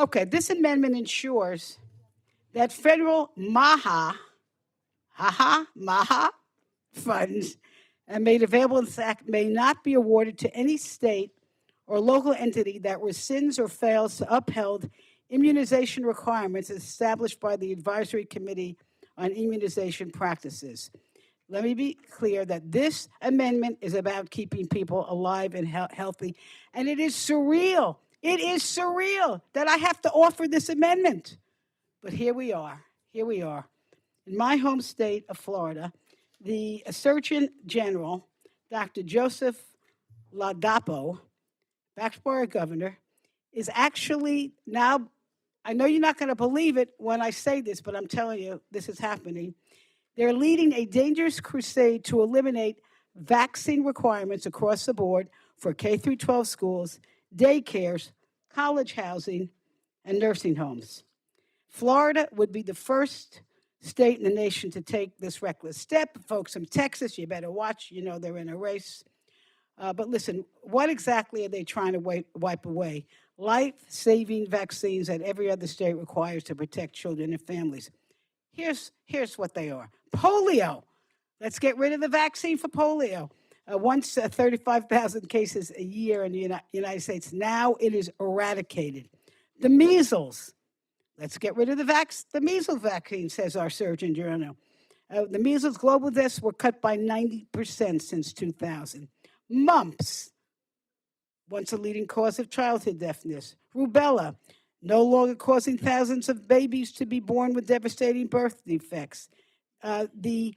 Okay, this amendment ensures that federal MAHA funds made available in the Act may not be awarded to any state or local entity that rescinds or fails to uphold immunization requirements established by the Advisory Committee on Immunization Practices. Let me be clear that this amendment is about keeping people alive and healthy, and it is surreal. It is surreal that I have to offer this amendment. But here we are. Here we are. In my home state of Florida, the Surgeon General, Dr. Joseph Ladapo, backed by our governor, is actually now, I know you're not going to believe it when I say this, but I'm telling you, this is happening. They're leading a dangerous crusade to eliminate vaccine requirements across the board for K through 12 schools, daycares, college housing, and nursing homes. Florida would be the first state in the nation to take this reckless step. Folks from Texas, you better watch. You know they're in a race. But listen, what exactly are they trying to wipe away? Life-saving vaccines that every other state requires to protect children and families. Here's what they are. Polio. Let's get rid of the vaccine for polio. Once 35,000 cases a year in the United States. Now it is eradicated. The measles. Let's get rid of the measles vaccine, says our Surgeon General. The measles global deaths were cut by 90% since 2000. Mumps, once a leading cause of childhood deafness. Rubella, no longer causing thousands of babies to be born with devastating birth defects. The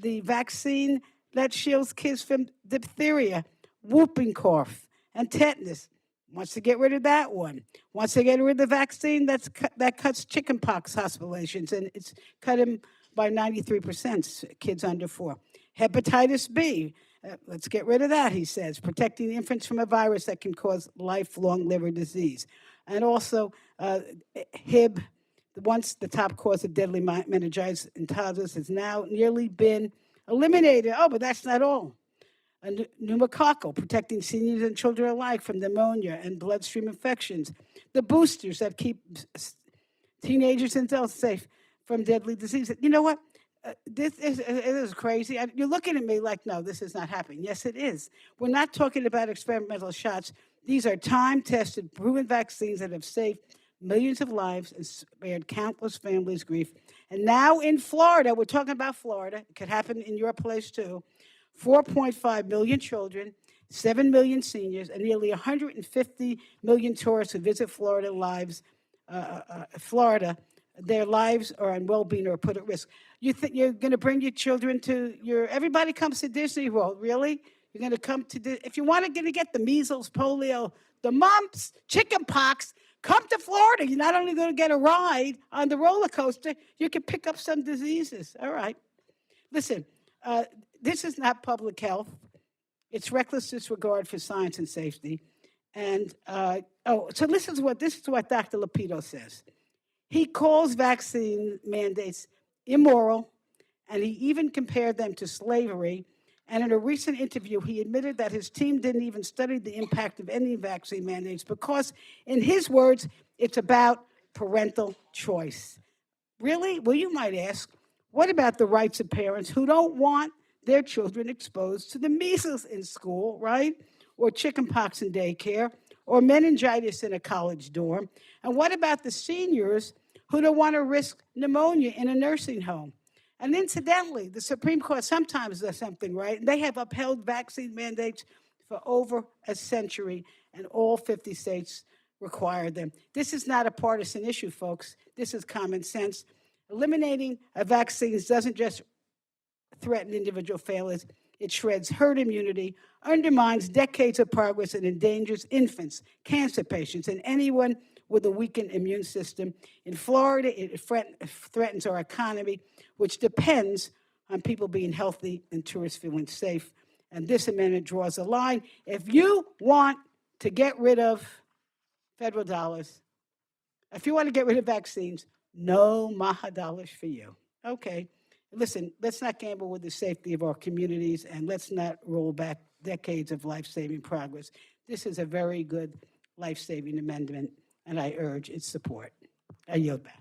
vaccine that shields kids from diphtheria, whooping cough, and tetanus. Wants to get rid of that one. Wants to get rid of the vaccine that cuts chickenpox hospitalizations, and it's cut them by 93%, kids under 4. Hepatitis B, let's get rid of that, he says, protecting infants from a virus that can cause lifelong liver disease. And also Hib, once the top cause of deadly meningitis in toddlers, has now nearly been eliminated. Oh, but that's not all. Pneumococcal, protecting seniors and children alike from pneumonia and bloodstream infections. The boosters that keep teenagers and adults safe from deadly disease. You know what? This is crazy. You're looking at me like, no, this is not happening. Yes, it is. We're not talking about experimental shots. These are time-tested, proven vaccines that have saved millions of lives and spared countless families grief. And now in Florida, we're talking about Florida. It could happen in your place too. 4.5 million children, 7 million seniors, and nearly 150 million tourists who visit Florida their lives or and well-being are put at risk. You think you're going to bring your children to everybody comes to Disney World, really? You're going to come to, if you want to get the measles, polio, the mumps, chicken pox, come to Florida. You're not only going to get a ride on the roller coaster, you can pick up some diseases. All right. Listen, this is not public health. It's reckless disregard for science and safety. And so this is what Dr. Lapito says. He calls vaccine mandates immoral, and he even compared them to slavery. And in a recent interview, he admitted that his team didn't even study the impact of any vaccine mandates because, in his words, it's about parental choice. Really? Well, you might ask, what about the rights of parents who don't want their children exposed to the measles in school, right? Or chickenpox in daycare, or meningitis in a college dorm? And what about the seniors who don't want to risk pneumonia in a nursing home? And incidentally, the Supreme Court sometimes does something right. And they have upheld vaccine mandates for over a century, and all 50 states require them. This is not a partisan issue, folks. This is common sense. Eliminating vaccines doesn't just threaten individual failures. It shreds herd immunity, undermines decades of progress, and endangers infants, cancer patients, and anyone with a weakened immune system. In Florida, it threatens our economy, which depends on people being healthy and tourists feeling safe. And this amendment draws a line. If you want to get rid of federal dollars, if you want to get rid of vaccines, no MAHA dollars for you. Okay. Listen, let's not gamble with the safety of our communities, and let's not roll back decades of life-saving progress. This is a very good life-saving amendment, and I urge its support. I yield back.